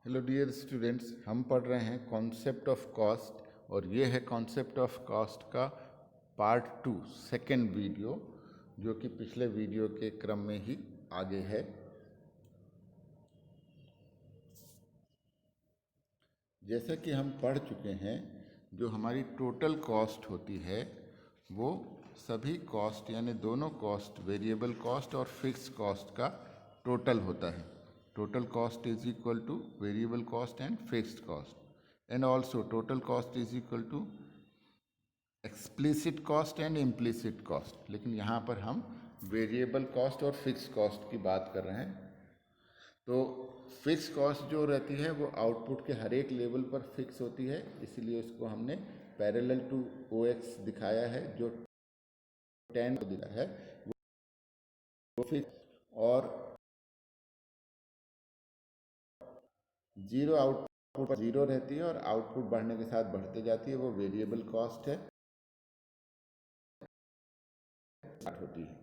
Hello dear students, हम पढ़ रहे हैं कॉन्सेप्ट ऑफ कॉस्ट और ये है कॉन्सेप्ट ऑफ कॉस्ट का पार्ट 2 सेकेंड वीडियो, जो कि पिछले वीडियो के क्रम में ही आगे है। जैसा कि हम पढ़ चुके हैं, जो हमारी टोटल कॉस्ट होती है वो सभी कॉस्ट यानी दोनों कॉस्ट, वेरिएबल कॉस्ट और फिक्स कॉस्ट का टोटल होता है। Total cost is equal to variable cost and fixed cost, and also total cost is equal to explicit cost and implicit cost. लेकिन यहाँ पर हम वेरिएबल कॉस्ट और फिक्स कॉस्ट की बात कर रहे हैं। तो फिक्स कॉस्ट जो रहती है वो आउटपुट के हर एक लेवल पर फिक्स होती है, इसलिए उसको हमने पैरेलल टू ओ एक्स दिखाया है। जो 10 को दिया है वो फिक्स, और जीरो आउटपुट पर जीरो रहती है और आउटपुट बढ़ने के साथ बढ़ते जाती है, वो वेरिएबल कॉस्ट है होती है।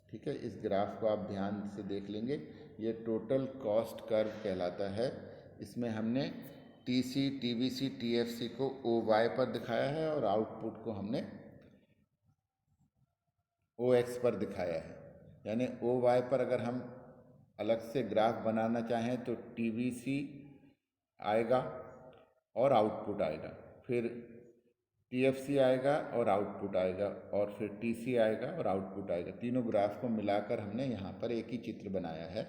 ठीक है, इस ग्राफ को आप ध्यान से देख लेंगे, ये टोटल कॉस्ट कर्व कहलाता है। इसमें हमने टीसी, टीवीसी, टीएफसी को ओ वाई पर दिखाया है और आउटपुट को हमने ओ एक्स पर दिखाया है। यानी ओ वाई पर अगर हम अलग से ग्राफ बनाना चाहें तो टीवीसी आएगा और आउटपुट आएगा, फिर टीएफसी आएगा और आउटपुट आएगा, और फिर टीसी आएगा और आउटपुट आएगा। तीनों ग्राफ को मिलाकर हमने यहाँ पर एक ही चित्र बनाया है।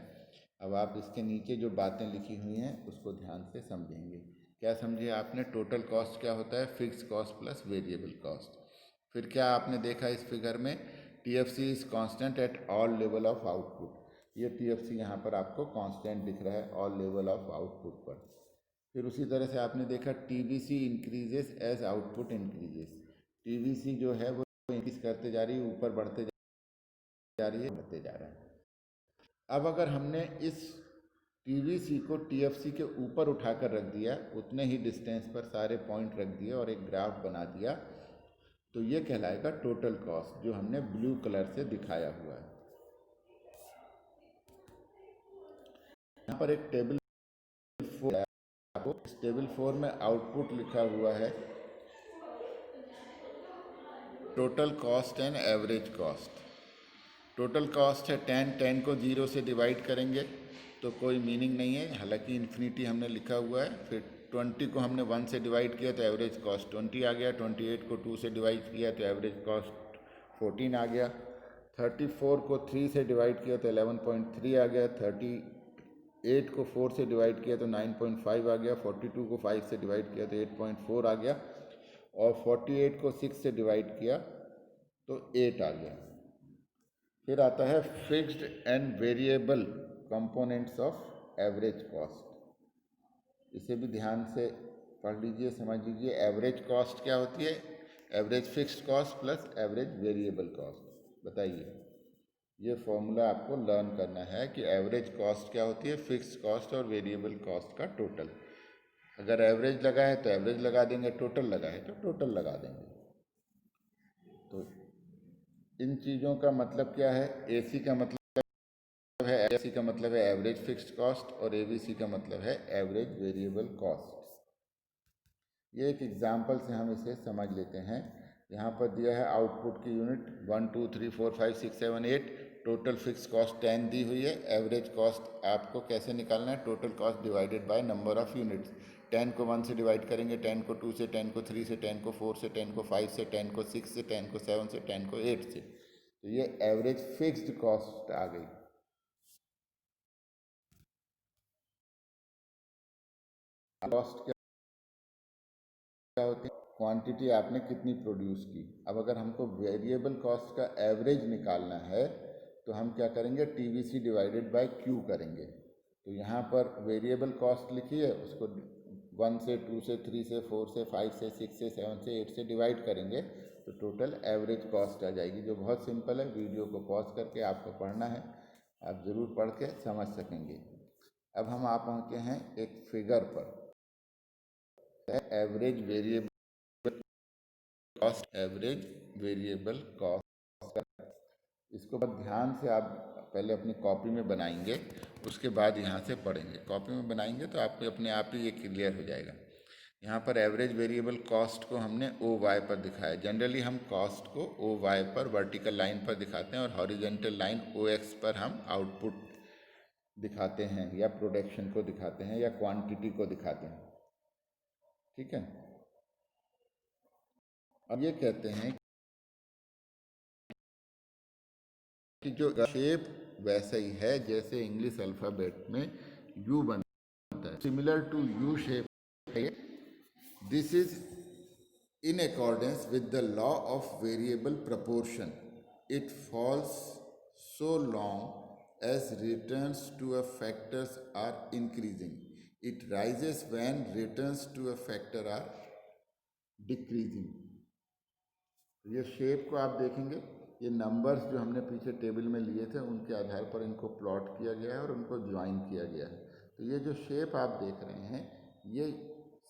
अब आप इसके नीचे जो बातें लिखी हुई हैं उसको ध्यान से समझेंगे। क्या समझे आपने? टोटल कॉस्ट क्या होता है? Fix cost plus variable cost. फिर क्या आपने देखा इस फिगर में? TFC is constant at all level of output. ये टीएफसी यहाँ पर आपको कांस्टेंट दिख रहा है ऑल लेवल ऑफ आउटपुट पर। फिर उसी तरह से आपने देखा TVC increases as output increases. TVC जो है वो इंक्रीज करते जा रही है, ऊपर बढ़ते जा रही है, बढ़ते जा रहा है। अब अगर हमने इस टीवीसी को टीएफसी के ऊपर उठाकर रख दिया, उतने ही डिस्टेंस पर सारे पॉइंट रख दिए और एक ग्राफ बना दिया, तो ये कहलाएगा टोटल कॉस्ट, जो हमने ब्लू कलर से दिखाया हुआ है। यहाँ पर एक टेबल 4 है, आपको इस टेबल 4 में आउटपुट लिखा हुआ है total cost and average cost. Total cost है 10, 10 को 0 से डिवाइड करेंगे तो कोई मीनिंग नहीं है, हालांकि इन्फिनिटी हमने लिखा हुआ है। फिर 20 को हमने 1 से डिवाइड किया तो एवरेज कॉस्ट 20 आ गया। 28 को 2 से डिवाइड किया तो एवरेज कॉस्ट 14 आ गया। 34 को 3 से डिवाइड किया तो 11.3 आ गया। 38 को 4 से डिवाइड किया तो 9.5 आ गया। 42 को 5 से डिवाइड किया तो 8.4 आ गया, और 48 को 6 से डिवाइड किया तो 8 आ गया। फिर आता है fixed and variable components of average cost. इसे भी ध्यान से पढ़ लीजिए, समझ लीजिए। एवरेज कॉस्ट क्या होती है? Average fixed cost plus average variable cost. बताइए, ये फॉर्मूला आपको लर्न करना है कि एवरेज कॉस्ट क्या होती है, फिक्स्ड कॉस्ट और वेरिएबल कॉस्ट का टोटल। अगर एवरेज लगा है तो एवरेज लगा देंगे, टोटल लगा है तो टोटल लगा देंगे। तो इन चीज़ों का मतलब क्या है? एसी का मतलब है, एसी का मतलब है एवरेज फिक्स्ड कॉस्ट, और एबीसी का मतलब है एवरेज वेरिएबल कॉस्ट। ये एक एग्जांपल से हम इसे समझ लेते हैं। यहाँ पर दिया है आउटपुट की यूनिट 1 2 3 4 5 6 7 8। टोटल फिक्स कॉस्ट 10 दी हुई है। एवरेज कॉस्ट आपको कैसे निकालना है? Total cost divided by number of units. 10 को 1 से डिवाइड करेंगे, 10 को 2 से, 10 को 3 से, 10 को 4 से, 10 को 5 से, 10 को 6 से, 10 को 7 से, 10 को 8 से। तो ये एवरेज फिक्स्ड कॉस्ट आ गई। कॉस्ट क्या होती है? क्वांटिटी आपने कितनी प्रोड्यूस की। अब अगर हमको वेरिएबल कॉस्ट का एवरेज निकालना है तो हम क्या करेंगे? टीवीसी डिवाइडेड बाय क्यू करेंगे। तो यहाँ पर वेरिएबल कॉस्ट लिखी है, उसको 1 से, 2 से, 3 से, 4 से, 5 से, 6 से, 7 से, 8 से डिवाइड करेंगे तो टोटल एवरेज कॉस्ट आ जाएगी, जो बहुत सिंपल है। वीडियो को पॉज करके आपको पढ़ना है, आप ज़रूर पढ़ के समझ सकेंगे। अब हम आ पहुँचे हैं एक फिगर पर, average variable cost, average variable cost. इसको बहुत ध्यान से आप पहले अपनी कॉपी में बनाएंगे, उसके बाद यहाँ से पढ़ेंगे। कॉपी में बनाएंगे तो आपको अपने आप ही ये क्लियर हो जाएगा। यहाँ पर एवरेज वेरिएबल कॉस्ट को हमने ओ वाई पर दिखाया। जनरली हम कॉस्ट को ओ वाई पर वर्टिकल लाइन पर दिखाते हैं और हॉरिजेंटल लाइन ओ एक्स पर हम आउटपुट दिखाते हैं या प्रोडक्शन को दिखाते हैं या क्वांटिटी को दिखाते हैं। ठीक है, अब ये कहते हैं कि जो शेप वैसा ही है जैसे इंग्लिश अल्फ़ाबेट में यू बनता है, सिमिलर टू यू शेप है। This is in accordance with the law of variable proportion. It falls so long as returns to a factors are increasing. It rises when returns to a factor are decreasing. ये shape को आप देखेंगे, ये numbers जो हमने पीछे table में लिए थे उनके आधार पर इनको प्लॉट किया गया है और उनको ज्वाइन किया गया है। तो ये जो शेप आप देख रहे हैं ये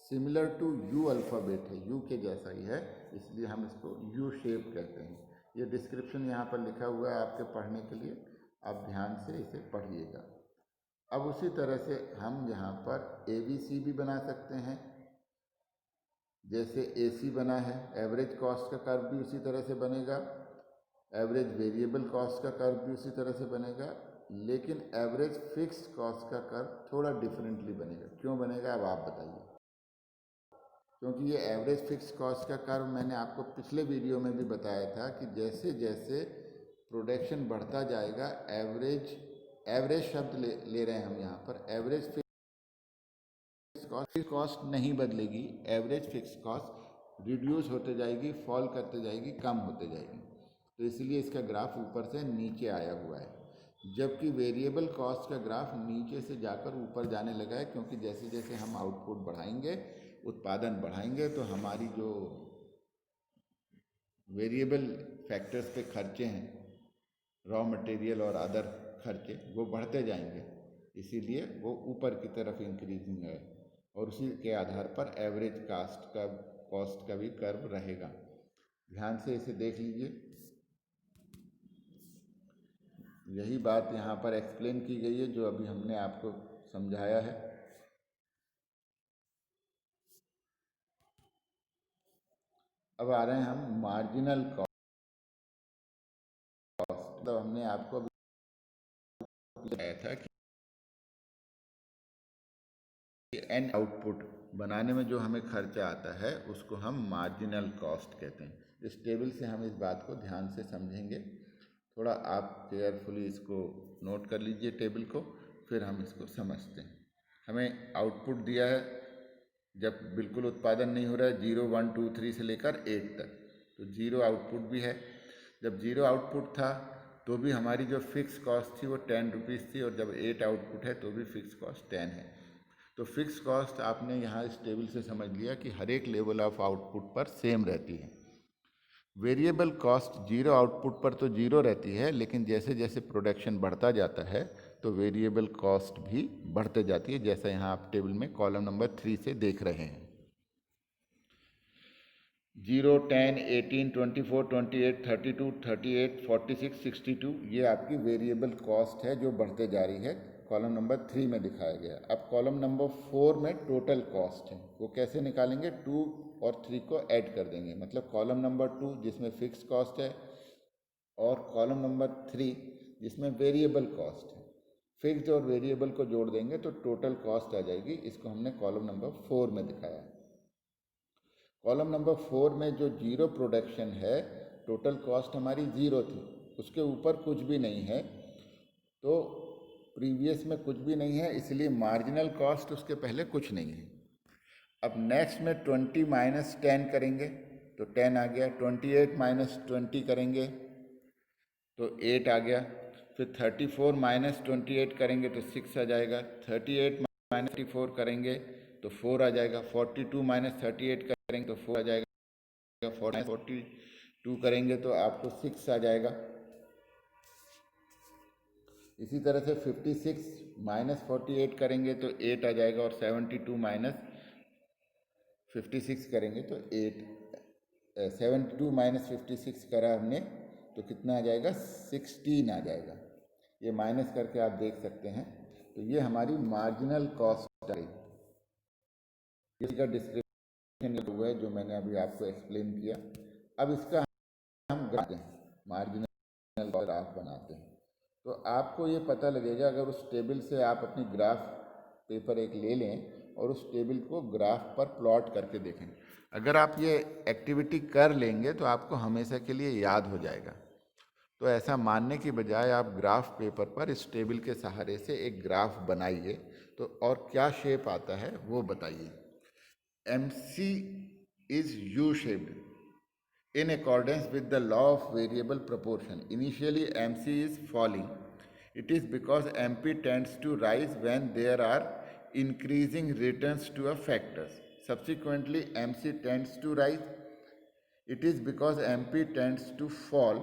सिमिलर टू यू अल्फ़ाबेट है, यू के जैसा ही है, इसलिए हम इसको यू शेप कहते हैं। ये डिस्क्रिप्शन यहाँ पर लिखा हुआ है आपके पढ़ने के लिए, आप ध्यान से इसे पढ़िएगा। अब उसी तरह से हम यहाँ पर ABC भी बना सकते हैं, जैसे AC बना है। एवरेज कॉस्ट का कर्व भी उसी तरह से बनेगा, एवरेज वेरिएबल कॉस्ट का कर्व भी उसी तरह से बनेगा, लेकिन एवरेज फिक्स्ड कॉस्ट का कर्व थोड़ा डिफरेंटली बनेगा। क्यों बनेगा अब आप बताइए? क्योंकि ये एवरेज फिक्स कॉस्ट का कर्व मैंने आपको पिछले वीडियो में भी बताया था कि जैसे जैसे प्रोडक्शन बढ़ता जाएगा एवरेज शब्द ले रहे हैं हम यहाँ पर, एवरेज फिक्स कॉस्ट नहीं बदलेगी, एवरेज फिक्स कॉस्ट रिड्यूस होते जाएगी, फॉल करते जाएगी, कम होते जाएगी। तो इसलिए इसका ग्राफ ऊपर से नीचे आया हुआ है, जबकि वेरिएबल कॉस्ट का ग्राफ नीचे से जाकर ऊपर जाने लगा है, क्योंकि जैसे जैसे हम आउटपुट बढ़ाएंगे, उत्पादन बढ़ाएंगे, तो हमारी जो वेरिएबल फैक्टर्स पे खर्चे हैं, रॉ मटेरियल और अदर खर्चे, वो बढ़ते जाएंगे, इसीलिए वो ऊपर की तरफ इंक्रीजिंग है और उसी के आधार पर एवरेज कॉस्ट का भी कर्व रहेगा। ध्यान से इसे देख लीजिए, यही बात यहाँ पर एक्सप्लेन की गई है जो अभी हमने आपको समझाया है। अब आ रहे हैं हम मार्जिनल कॉस्ट। तो हमने आपको बताया था कि एंड आउटपुट बनाने में जो हमें खर्चा आता है उसको हम मार्जिनल कॉस्ट कहते हैं। इस टेबल से हम इस बात को ध्यान से समझेंगे। थोड़ा आप केयरफुली इसको नोट कर लीजिए टेबल को, फिर हम इसको समझते हैं। हमें आउटपुट दिया है जब बिल्कुल उत्पादन नहीं हो रहा है, 0 1 2 3 से लेकर 8 तक, तो 0 आउटपुट भी है। जब 0 आउटपुट था तो भी हमारी जो फिक्स कॉस्ट थी वो 10 रुपीज़ थी, और जब 8 आउटपुट है तो भी फिक्स कॉस्ट 10 है। तो फिक्स कॉस्ट आपने यहाँ इस टेबल से समझ लिया कि हर एक लेवल ऑफ आउटपुट पर सेम रहती है। वेरिएबल कॉस्ट 0 आउटपुट पर तो 0 रहती है, लेकिन जैसे जैसे प्रोडक्शन बढ़ता जाता है तो वेरिएबल कॉस्ट भी बढ़ते जाती है, जैसा यहाँ आप टेबल में कॉलम नंबर 3 से देख रहे हैं। 0 10 18 24 28 32 38 46 62 ये आपकी वेरिएबल कॉस्ट है जो बढ़ते जा रही है, कॉलम नंबर 3 में दिखाया गया। अब कॉलम नंबर 4 में टोटल कॉस्ट है, वो कैसे निकालेंगे? 2 और 3 को ऐड कर देंगे, मतलब कॉलम नंबर 2 जिसमें फिक्स कॉस्ट है और कॉलम नंबर 3 जिसमें वेरिएबल कॉस्ट है, फिक्स्ड और वेरिएबल को जोड़ देंगे तो टोटल कॉस्ट आ जाएगी। इसको हमने कॉलम नंबर 4 में दिखाया है। कॉलम नंबर 4 में जो 0 प्रोडक्शन है, टोटल कॉस्ट हमारी 0 थी, उसके ऊपर कुछ भी नहीं है, तो प्रीवियस में कुछ भी नहीं है, इसलिए मार्जिनल कॉस्ट उसके पहले कुछ नहीं है। अब नेक्स्ट में 20 माइनस 10 करेंगे तो 10 आ गया, 28 माइनस 20 करेंगे तो 8 आ गया, फिर 34 माइनस 28 करेंगे तो 6 आ जाएगा, 38 माइनस 34 करेंगे तो 4 आ जाएगा, 42 माइनस 38 करेंगे तो 4 आ जाएगा, 42 करेंगे तो आपको 6 आ जाएगा। इसी तरह से 56 माइनस 48 करेंगे तो 8 आ जाएगा, और 72 माइनस 56 करेंगे तो 8, 72 माइनस 56 करा हमने तो कितना आ जाएगा? 16 आ जाएगा। ये माइनस करके आप देख सकते हैं। तो ये हमारी मार्जिनल कॉस्ट है, इसका डिस्क्रिप्शन हुआ है जो मैंने अभी आपको एक्सप्लेन किया। अब इसका हम ग्राफ मार्जिनल ग्राफ बनाते हैं, तो आपको ये पता लगेगा अगर उस टेबल से आप अपनी ग्राफ पेपर एक ले लें और उस टेबल को ग्राफ पर प्लॉट करके देखें। अगर आप ये एक्टिविटी कर लेंगे तो आपको हमेशा के लिए याद हो जाएगा। तो ऐसा मानने की बजाय आप ग्राफ पेपर पर इस टेबल के सहारे से एक ग्राफ बनाइए, तो और क्या शेप आता है वो बताइए। MC is U-shaped in accordance with the law of variable proportion. Initially MC is falling. It is because MP tends to rise when there are increasing returns to a factor. Subsequently MC tends to rise. It is because MP tends to fall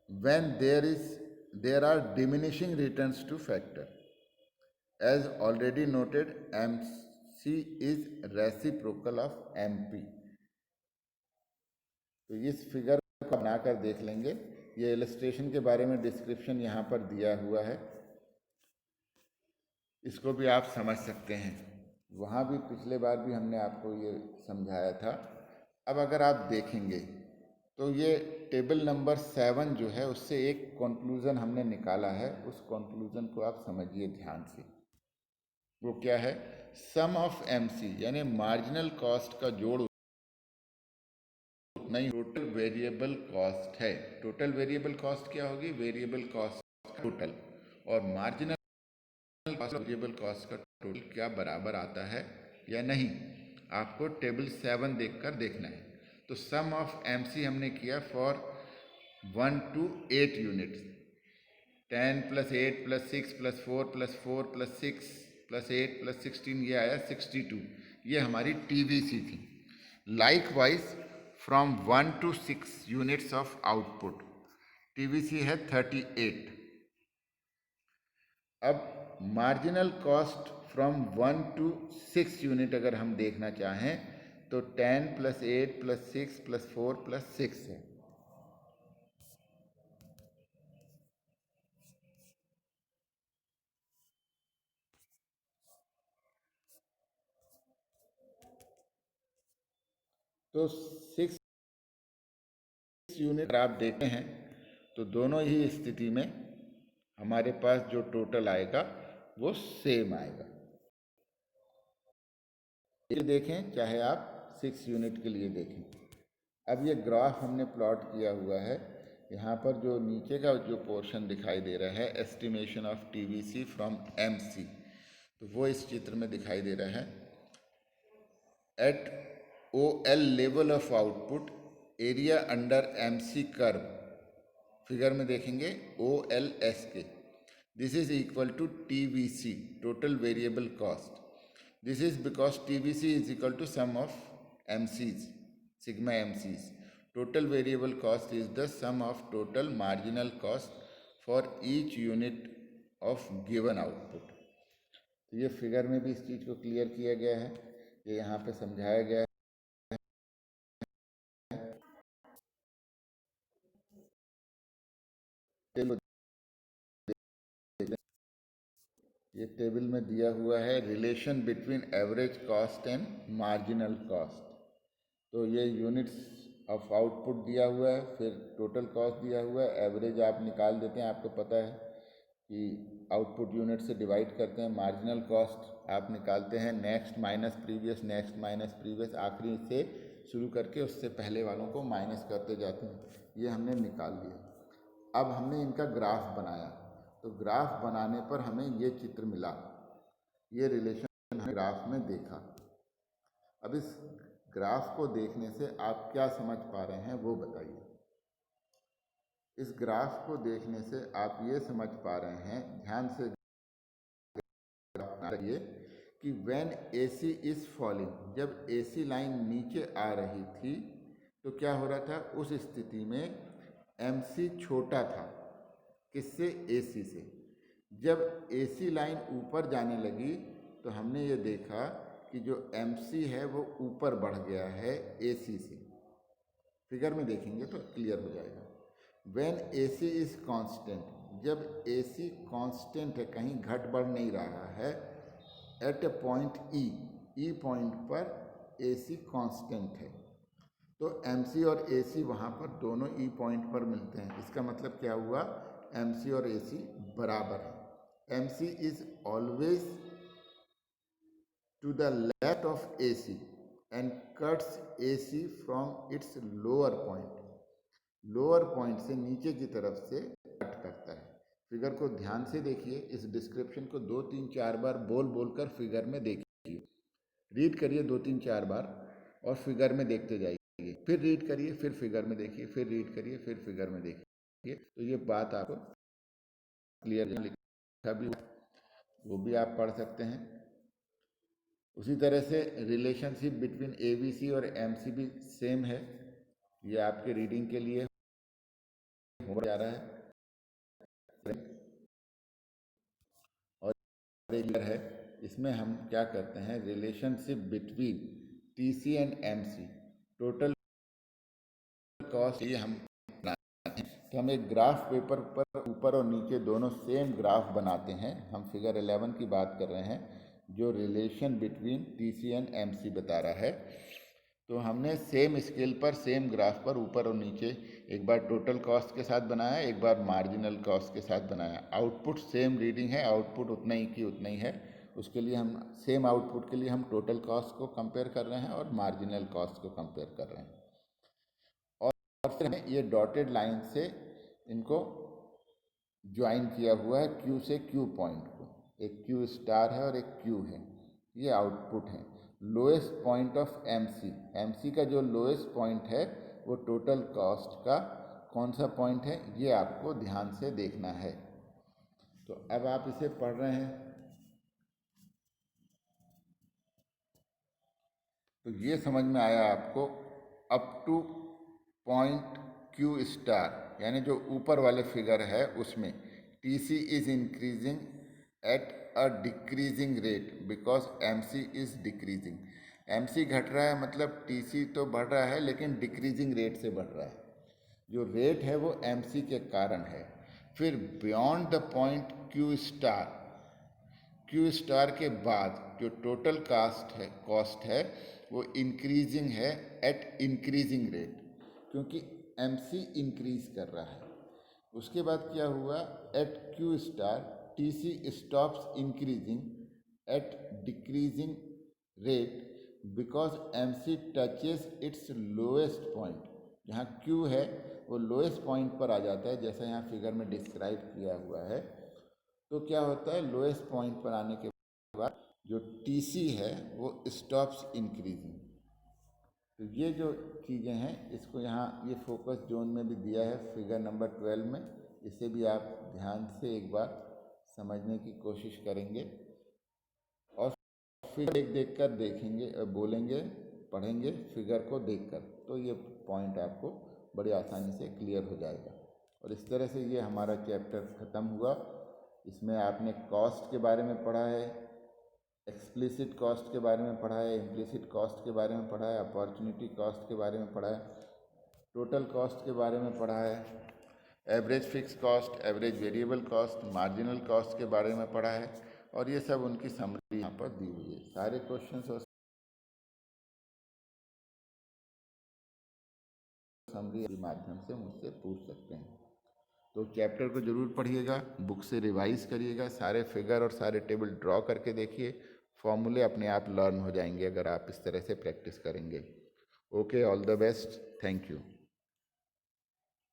when there are diminishing returns to factor. As already noted, MC is reciprocal of MP. तो इस figure को बनाकर देख लेंगे। ये illustration के बारे में डिस्क्रिप्शन यहाँ पर दिया हुआ है, इसको भी आप समझ सकते हैं। वहाँ भी पिछले बार भी हमने आपको ये समझाया था। अब अगर आप देखेंगे तो ये टेबल नंबर 7 जो है उससे एक कंक्लूज़न हमने निकाला है, उस कंक्लूज़न को आप समझिए ध्यान से। वो क्या है? सम ऑफ MC यानी मार्जिनल कॉस्ट का जोड़ नहीं, टोटल वेरिएबल कॉस्ट है। टोटल वेरिएबल कॉस्ट क्या होगी? वेरिएबल कॉस्ट टोटल, और मार्जिनल वेरिएबल कॉस्ट का टोटल क्या बराबर आता है या नहीं, आपको टेबल 7 देखकर देखना है। तो सम ऑफ MC हमने किया फॉर 1 to 8 यूनिट्स, 10 + 8 + 6 + 4 + 4 + 6 + 8 + 16, ये आया 62। ये हमारी TVC थी। Likewise from 1 to 6 units of output, TVC है 38। अब marginal cost from 1 to 6 unit अगर हम देखना चाहें तो 10 + 8 + 6 + 4 + 6 है। तो 6 यूनिट आप देखते हैं तो दोनों ही स्थिति में हमारे पास जो टोटल आएगा वो सेम आएगा। ये देखें, चाहे आप 6 यूनिट के लिए देखें। अब ये ग्राफ हमने प्लॉट किया हुआ है। यहाँ पर जो नीचे का जो पोर्शन दिखाई दे रहा है estimation of TVC from MC, तो वो इस चित्र में दिखाई दे रहा है। At OL level of output area under MC curve, figure में देखेंगे OLS के, this is equal to TVC total variable cost. This is because TVC is equal to sum of MCs, sigma MCs। Total variable cost is the sum of total marginal cost for each unit of given output. तो ये figure में भी इस चीज़ को clear किया गया है, ये यहाँ पे समझाया गया है। ये टेबल में दिया हुआ है relation between average cost and marginal cost. तो ये यूनिट्स ऑफ आउटपुट दिया हुआ है, फिर टोटल कॉस्ट दिया हुआ है, एवरेज आप निकाल देते हैं। आपको पता है कि आउटपुट यूनिट से डिवाइड करते हैं, मार्जिनल कॉस्ट आप निकालते हैं, next minus previous, next minus previous, आखिरी से शुरू करके उससे पहले वालों को माइनस करते जाते हैं। ये हमने निकाल लिया। अब हमने इनका ग्राफ बनाया, तो ग्राफ बनाने पर हमें ये चित्र मिला, ये रिलेशन हमने ग्राफ में देखा। अब इस ग्राफ को देखने से आप क्या समझ पा रहे हैं वो बताइए। इस ग्राफ को देखने से आप ये समझ पा रहे हैं, ध्यान से देखिए कि व्हेन AC इज फॉलिंग, जब AC लाइन नीचे आ रही थी तो क्या हो रहा था? उस स्थिति में MC छोटा था, किससे? AC से। जब AC लाइन ऊपर जाने लगी तो हमने ये देखा कि जो MC है वो ऊपर बढ़ गया है AC से। फिगर में देखेंगे तो क्लियर हो जाएगा। व्हेन AC इज कांस्टेंट, जब AC कांस्टेंट है, कहीं घट बढ़ नहीं रहा है, एट ए पॉइंट E पॉइंट पर AC कांस्टेंट है, तो MC और AC वहाँ पर दोनों E पॉइंट पर मिलते हैं। इसका मतलब क्या हुआ, MC और AC बराबर है। MC is always to the left of AC and cuts AC from its lower point. Lower point से नीचे की तरफ से कट करता है। फिगर को ध्यान से देखिए, इस डिस्क्रिप्शन को 2-3-4 बार बोल बोलकर फिगर में देखिए, रीड करिए 2-3-4 बार और फिगर में देखते जाइए, फिर रीड करिए, फिर फिगर में देखिए, फिर रीड करिए, फिर फिगर में देखिए। तो ये बात आपको क्लियर लिखा भी, वो भी आप पढ़ सकते हैं। उसी तरह से रिलेशनशिप बिटवीन ABC और MC भी सेम है। ये आपके रीडिंग के लिए हो जा रहा है और रेगुलर है। इसमें हम क्या करते हैं, relationship between TC and MC, total cost, ये हम बनाते हैं। तो हम एक ग्राफ पेपर पर ऊपर और नीचे दोनों सेम ग्राफ बनाते हैं। हम फिगर 11 की बात कर रहे हैं, जो relation between TC and MC बता रहा है। तो हमने सेम स्केल पर सेम ग्राफ पर ऊपर और नीचे एक बार टोटल कॉस्ट के साथ बनाया, एक बार मार्जिनल कॉस्ट के साथ बनाया। आउटपुट सेम रीडिंग है, आउटपुट उतना ही की उतना ही है। उसके लिए हम सेम आउटपुट के लिए हम टोटल कॉस्ट को कंपेयर कर रहे हैं और मार्जिनल कॉस्ट को कंपेयर कर रहे हैं। और फिर ये डॉटेड लाइन से इनको ज्वाइन किया हुआ है Q से Q पॉइंट को, एक Q स्टार है और एक Q है, ये आउटपुट है। लोएस्ट पॉइंट ऑफ MC का जो लोएस्ट पॉइंट है वो टोटल कॉस्ट का कौन सा पॉइंट है, ये आपको ध्यान से देखना है। तो अब आप इसे पढ़ रहे हैं, तो ये समझ में आया आपको, up two point Q star, यानी जो ऊपर वाले फिगर है उसमें TC is increasing at a decreasing rate because MC is decreasing. MC घट रहा है मतलब TC तो बढ़ रहा है, लेकिन डिक्रीजिंग रेट से बढ़ रहा है। जो रेट है वो MC के कारण है। फिर beyond the point Q star के बाद जो टोटल कॉस्ट है वो इंक्रीजिंग है एट इंक्रीजिंग रेट, क्योंकि MC इंक्रीज कर रहा है। उसके बाद क्या हुआ, at Q star TC stops increasing at decreasing rate because MC touches its lowest point. जहाँ Q है वो लोएस्ट पॉइंट पर आ जाता है, जैसा यहाँ फिगर में डिस्क्राइब किया हुआ है। तो क्या होता है, लोएस्ट पॉइंट पर आने के बाद जो TC है वो स्टॉप्स इंक्रीजिंग। तो ये जो चीज़ें हैं, इसको यहाँ ये फोकस जोन में भी दिया है फिगर नंबर 12 में। इसे भी आप ध्यान से एक बार समझने की कोशिश करेंगे और फिर देख कर देखेंगे, बोलेंगे, पढ़ेंगे फिगर को देखकर, तो ये पॉइंट आपको बड़ी आसानी से क्लियर हो जाएगा। और इस तरह से ये हमारा चैप्टर ख़त्म हुआ। इसमें आपने कॉस्ट के बारे में पढ़ा है, एक्सप्लिसिट कॉस्ट के बारे में पढ़ा है, इम्प्लिसिट कॉस्ट के बारे में पढ़ा है, अपॉर्चुनिटी कॉस्ट के बारे में पढ़ा है, टोटल कॉस्ट के बारे में पढ़ा है, average fix cost, average variable cost, marginal cost के बारे में पढ़ा है। और ये सब उनकी समरी यहाँ पर दी हुई है। सारे क्वेश्चंस और समरी के माध्यम से मुझसे पूछ सकते हैं। तो चैप्टर को जरूर पढ़िएगा, बुक से रिवाइज करिएगा, सारे फिगर और सारे टेबल ड्रॉ करके देखिए, फॉर्मूले अपने आप लर्न हो जाएंगे अगर आप इस तरह से प्रैक्टिस करेंगे। Okay, all the best, thank you.